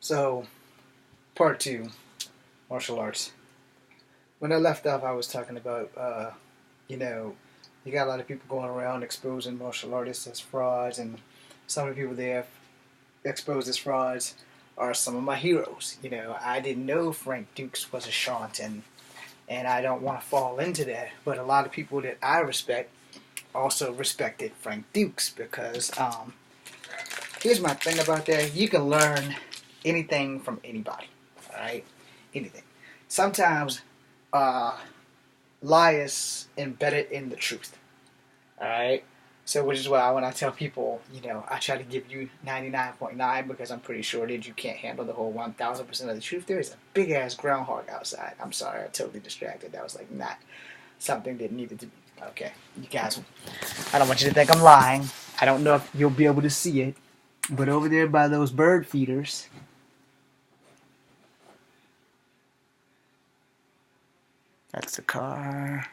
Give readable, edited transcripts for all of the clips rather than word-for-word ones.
So, part two, martial arts. When I left off, I was talking about, you know, you got a lot of people going around exposing martial artists as frauds, and some of the people they have exposed as frauds are some of my heroes. I didn't know Frank Dukes was a charlatan, and I don't want to fall into that. But a lot of people that I respect also respected Frank Dukes because here's my thing about that: you can learn anything from anybody. All right, anything. Sometimes lie is embedded in the truth. All right. So, which is why when I tell people, I try to give you 99.9 because I'm pretty sure that you can't handle the whole 1,000% of the truth. There is a big ass groundhog outside. I'm sorry, I totally distracted. That was like not something that needed to be. Okay, you guys, I don't want you to think I'm lying. I don't know if you'll be able to see it, but over there by those bird feeders, that's the car.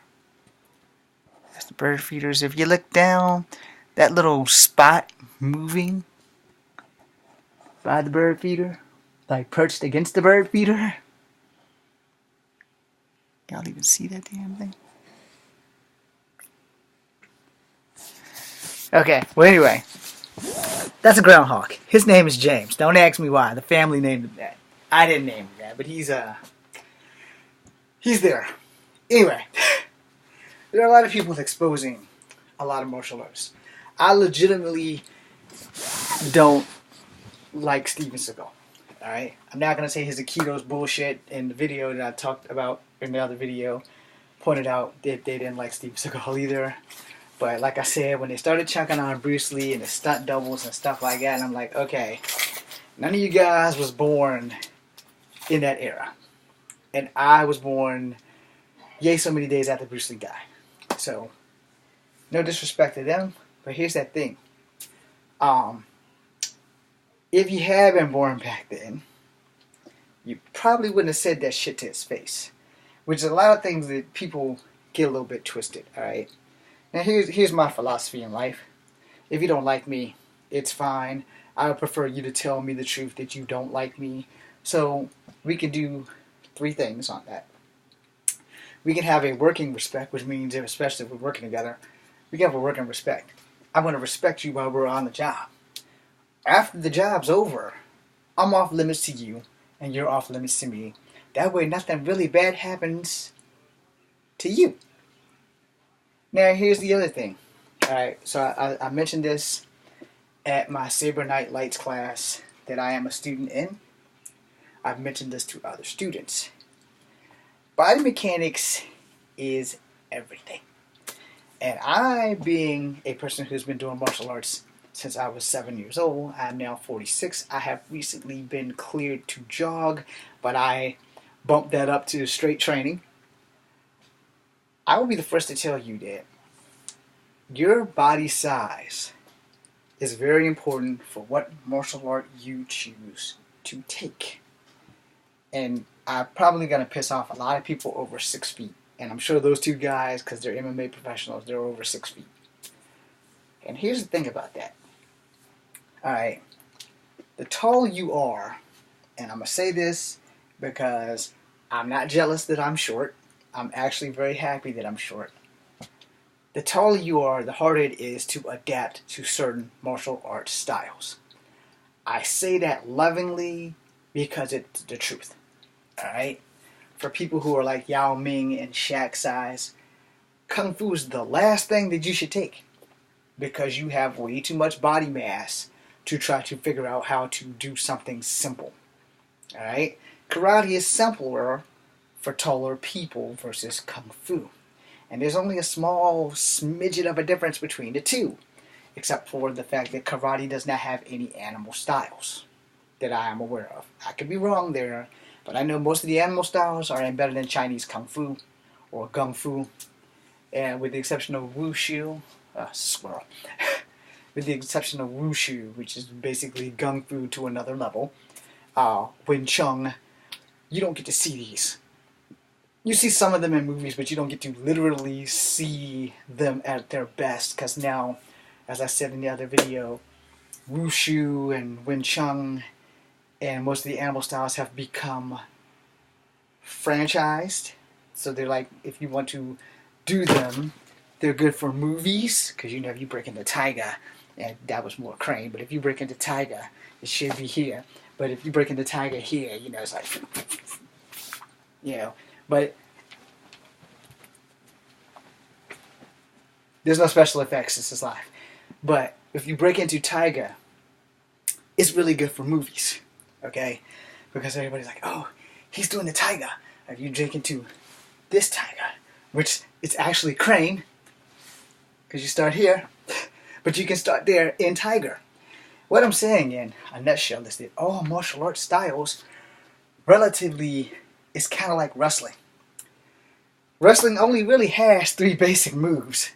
That's the bird feeders. If you look down, that little spot moving by the bird feeder, like perched against the bird feeder. Y'all even see that damn thing? Okay, well anyway, that's a groundhog. His name is James. Don't ask me why. The family named him that. I didn't name him that, but he's there. Anyway, there are a lot of people exposing a lot of martial arts. I legitimately don't like Steven Seagal. Alright? I'm not going to say his Aikido's bullshit in the video that I talked about in the other video. Pointed out that they didn't like Steven Seagal either. But like I said, when they started chunking on Bruce Lee and the stunt doubles and stuff like that, and I'm like, okay, none of you guys was born in that era. And I was born yay so many days after Bruce Lee died. So, no disrespect to them, but here's that thing. If you had been born back then, you probably wouldn't have said that shit to his face. Which is a lot of things that people get a little bit twisted, alright? Now here's my philosophy in life. If you don't like me, it's fine. I would prefer you to tell me the truth that you don't like me. So we can do three things on that. We can have a working respect, which means, especially if we're working together, we can have a working respect. I'm going to respect you while we're on the job. After the job's over, I'm off limits to you, and you're off limits to me. That way nothing really bad happens to you. Now, here's the other thing. Alright, so I mentioned this at my Saber Night Lights class that I am a student in. I've mentioned this to other students. Body mechanics is everything. And I, being a person who's been doing martial arts since I was 7 years old, I'm now 46. I have recently been cleared to jog, but I bumped that up to straight training. I will be the first to tell you that your body size is very important for what martial art you choose to take. And I'm probably going to piss off a lot of people over 6 feet. And I'm sure those two guys, because they're MMA professionals, they're over 6 feet. And here's the thing about that. Alright, the taller you are, and I'm going to say this because I'm not jealous that I'm short. I'm actually very happy that I'm short. The taller you are, the harder it is to adapt to certain martial arts styles. I say that lovingly because it's the truth. Alright? For people who are like Yao Ming and Shaq size, Kung Fu is the last thing that you should take. Because you have way too much body mass to try to figure out how to do something simple. Alright? Karate is simpler for taller people versus Kung Fu. And there's only a small smidget of a difference between the two. Except for the fact that karate does not have any animal styles that I am aware of. I could be wrong there, but I know most of the animal styles are embedded in Chinese Kung Fu or Gung Fu. And with the exception of Wushu, squirrel. With the exception of Wushu, which is basically Gung Fu to another level, Wing Chun, you don't get to see these. You see some of them in movies, but you don't get to literally see them at their best. Because now, as I said in the other video, Wushu and Wing Chun and most of the animal styles have become franchised. So they're like, if you want to do them, they're good for movies, because you know if you break into tiger, and that was more crane, but if you break into tiger, it should be here. But if you break into tiger here, you know, it's like, you know, but there's no special effects, this is live. But if you break into tiger, it's really good for movies, okay? Because everybody's like, oh, he's doing the tiger. If you break into this tiger, which it's actually crane, because you start here, but you can start there in tiger. What I'm saying in a nutshell is that all martial arts styles relatively is kind of like wrestling. Wrestling only really has 3 basic moves,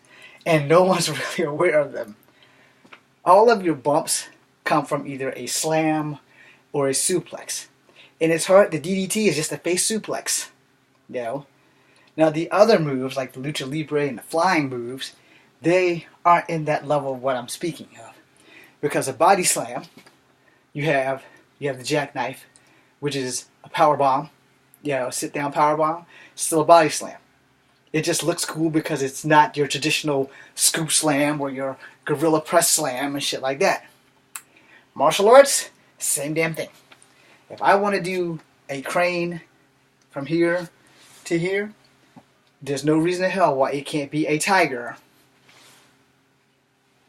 and no one's really aware of them. All of your bumps come from either a slam or a suplex. And it's hard, the DDT is just a face suplex. You know? Now the other moves, like the lucha libre and the flying moves, they aren't in that level of what I'm speaking of. Because a body slam, you have the jackknife, which is a power bomb, you know, sit down power bomb, still a body slam. It just looks cool because it's not your traditional scoop slam or your gorilla press slam and shit like that. Martial arts, same damn thing. If I want to do a crane from here to here, there's no reason in hell why it can't be a tiger.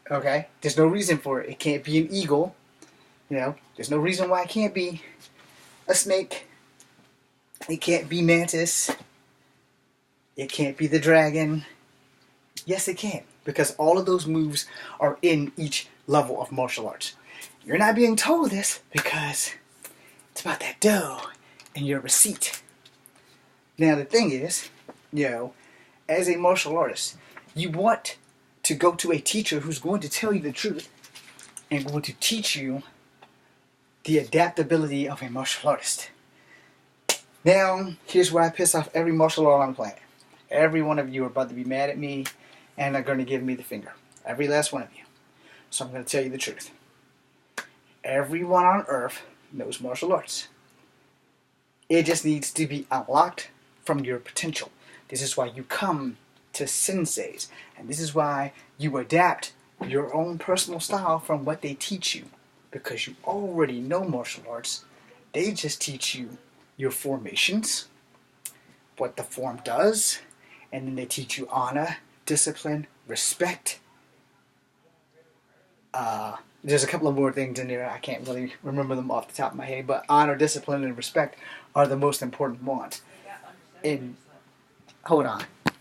Okay? There's no reason for it. It can't be an eagle. You know? There's no reason why it can't be a snake. It can't be mantis. It can't be the dragon. Yes, it can. Because all of those moves are in each level of martial arts. You're not being told this because it's about that dough and your receipt. Now the thing is, you know, as a martial artist, you want to go to a teacher who's going to tell you the truth and going to teach you the adaptability of a martial artist. Now, here's where I piss off every martial art on the planet. Every one of you are about to be mad at me and are going to give me the finger. Every last one of you. So I'm going to tell you the truth. Everyone on earth knows martial arts. It just needs to be unlocked from your potential. This is why you come to senseis. And this is why you adapt your own personal style from what they teach you. Because you already know martial arts. They just teach you your formations, what the form does, and then they teach you honor, discipline, respect. There's a couple of more things in there. I can't really remember them off the top of my head, but honor, discipline, and respect are the most important ones. And hold on.